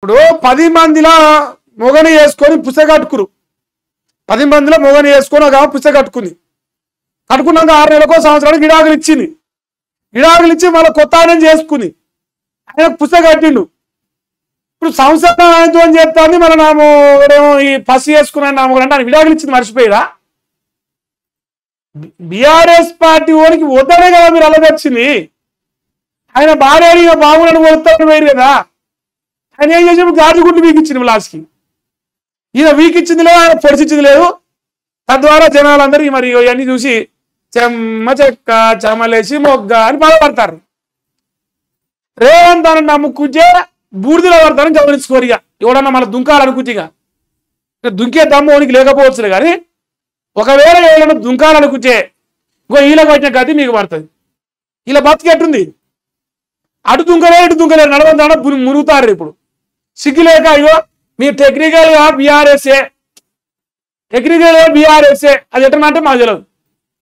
ఇప్పుడు 10 మందిలో మొగని వేసుకొని పుస్తకట్టుకురు 10 మందిలో మొగని వేసుకొని ఒక పుస్తక కట్టుకుంది కట్టుకున్నాక 6 నెలలకో సంవత్సరానికి విడాకులు ఇచ్చింది విడాకులు ఇచ్చి మళ్ళీ కొత్త ఆయన చేసుకుంది ఆయన పుస్తక కట్టిండు ఇప్పుడు సంవత్సరం ఆయనతో అని చెప్తాంది మళ్ళీ నామో ఈ పసి వేసుకున్నాను నామో అంటే ఆయన విడాకులు ఇచ్చింది మర్చిపోయిరా బీఆర్ఎస్ పార్టీ ఓడికి వద్దనే కదా మీరు అలా తెచ్చింది ఆయన భార్య బాగున్నాడు కొడతాను వేరు కదా ఆయన ఏం చేసినప్పుడు గాజు గుడ్లు వీకిచ్చింది లాస్ట్కి ఈయన వీకిచ్చింది లేదు ఆయన పొడిచిచ్చింది లేదు తద్వారా జనాలందరూ మరి ఇవన్నీ చూసి చెమ్మ చెక్క చెమలేసి మొగ్గ అని బాధపడతారు రేవంత్ అని నమ్ముకుంటే బూడిదలో పడతారని గమనించుకోరు ఇక ఎవడన్నా మళ్ళీ దుంకాలనుకుంటే ఇక దుంకే దమ్ము ఓనికి లేకపోవచ్చులే కానీ ఒకవేళ ఎవరైనా దుంకాలనుకుంటే ఇంకో ఈలకు వచ్చిన గది మీకు పడుతుంది ఇలా బతికెట్టుంది అటు దుంకలే ఇటు దుంకలేరు నడవంతా మునుగుతారు ఇప్పుడు సిగ్గులేక ఇగో మీరు టెక్నికల్గా బీఆర్ఎస్ఏ అది ఎట్లా అంటే మాకు తెలియదు